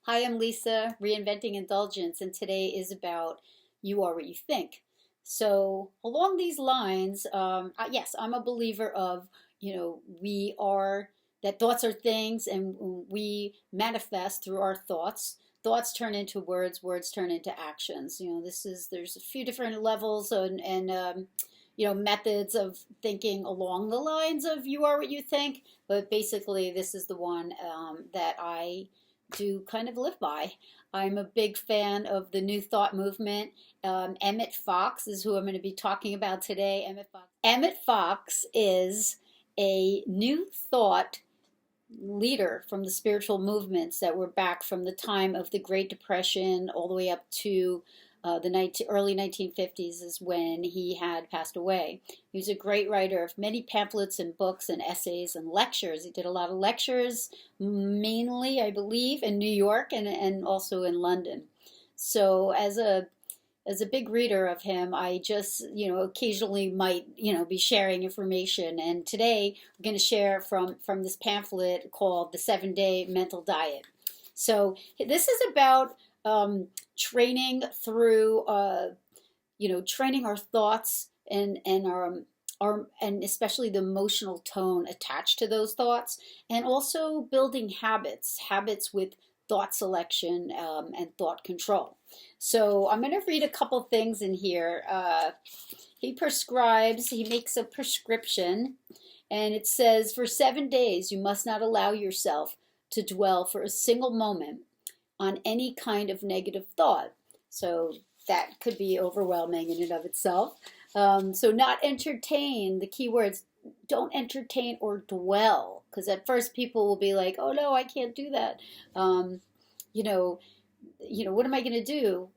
Hi, I'm Lisa, Reinventing Indulgence, and today is about you are what you think. So, along these lines, yes, I'm a believer of, we are, that thoughts are things and we manifest through our thoughts. Thoughts turn into words, words turn into actions. There's a few different levels and methods of thinking along the lines of you are what you think, but basically, this is the one that I do kind of live by. I'm a big fan of the New Thought movement. Emmett Fox is who I'm going to be talking about today. Emmett Fox is a New Thought leader from the spiritual movements that were back from the time of the Great Depression all the way up to the early 1950s is when he had passed away. He was a great writer of many pamphlets and books and essays and lectures. He did a lot of lectures, mainly, I believe, in New York and also in London. So as a big reader of him, I just, occasionally might, be sharing information. And today we're going to share from this pamphlet called The 7-Day Mental Diet. So this is about training through, training our thoughts and our and especially the emotional tone attached to those thoughts, and also building habits with thought selection and thought control. So I'm going to read a couple things in here. He makes a prescription, and it says, for 7 days, you must not allow yourself to dwell for a single moment on any kind of negative thought. So that could be overwhelming in and of itself. So not entertain, the key words, don't entertain or dwell, because at first people will be like, oh no, I can't do that. What am I going to do?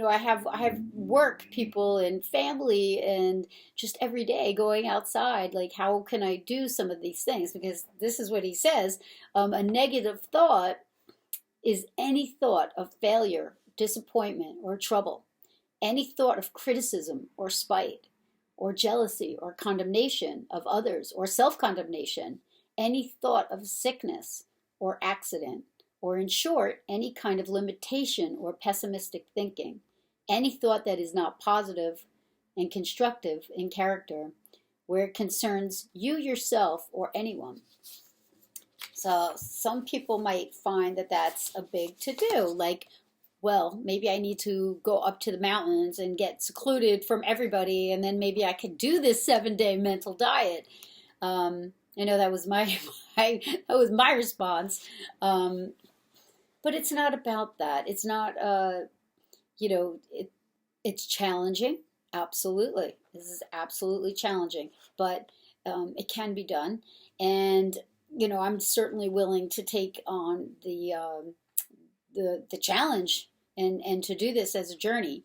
I have work people and family and just every day going outside. Like, how can I do some of these things? Because this is what he says. A negative thought is any thought of failure, disappointment, or trouble, any thought of criticism or spite, or jealousy or condemnation of others, or self condemnation, any thought of sickness or accident, or in short, any kind of limitation or pessimistic thinking, any thought that is not positive and constructive in character, where it concerns you yourself or anyone. So some people might find that that's a big to do. Like, well, maybe I need to go up to the mountains and get secluded from everybody, and then maybe I could do this 7-day mental diet. I know that was my response, but it's not about that. It's not it's challenging. Absolutely, this is absolutely challenging, but it can be done, and I'm certainly willing to take on the challenge and to do this as a journey.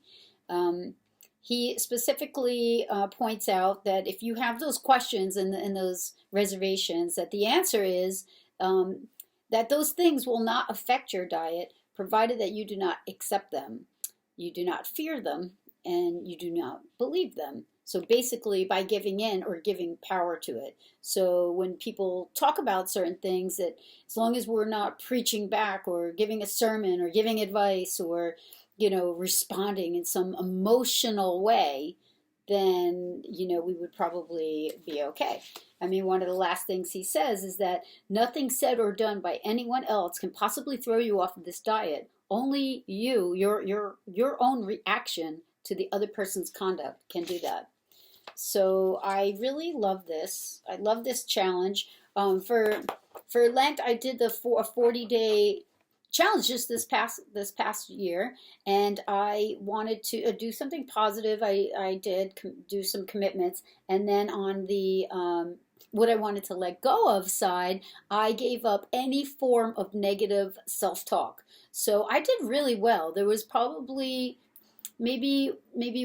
He specifically points out that if you have those questions and those reservations, that the answer is that those things will not affect your diet, provided that you do not accept them, you do not fear them, and you do not believe them. So basically, by giving in or giving power to it. So when people talk about certain things, that as long as we're not preaching back or giving a sermon or giving advice or, responding in some emotional way, then, we would probably be okay. I mean, one of the last things he says is that nothing said or done by anyone else can possibly throw you off of this diet. Only your own reaction to the other person's conduct can do that. So I really love this. I love this challenge. For Lent, I did a 40-day challenge just this past year, and I wanted to do something positive. I did do some commitments, and then on the what I wanted to let go of side, I gave up any form of negative self-talk. So I did really well. There was probably maybe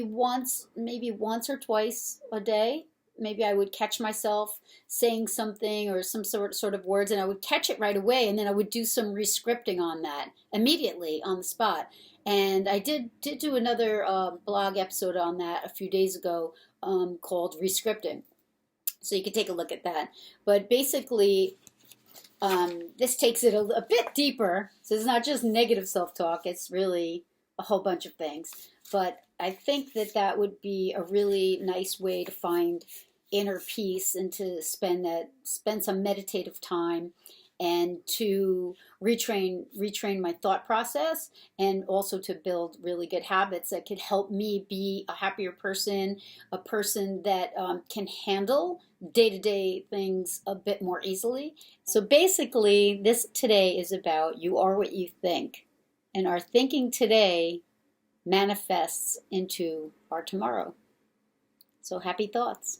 once or twice a day, maybe I would catch myself saying something or some sort of words, and I would catch it right away, and then I would do some rescripting on that immediately on the spot. And I did do another blog episode on that a few days ago, called Rescripting, so you can take a look at that. But basically, this takes it a bit deeper. So it's not just negative self-talk, it's really a whole bunch of things. But I think that that would be a really nice way to find inner peace and to spend some meditative time and to retrain my thought process, and also to build really good habits that could help me be a happier person, a person that can handle day-to-day things a bit more easily. So basically, this today is about you are what you think, and our thinking today manifests into our tomorrow. So happy thoughts.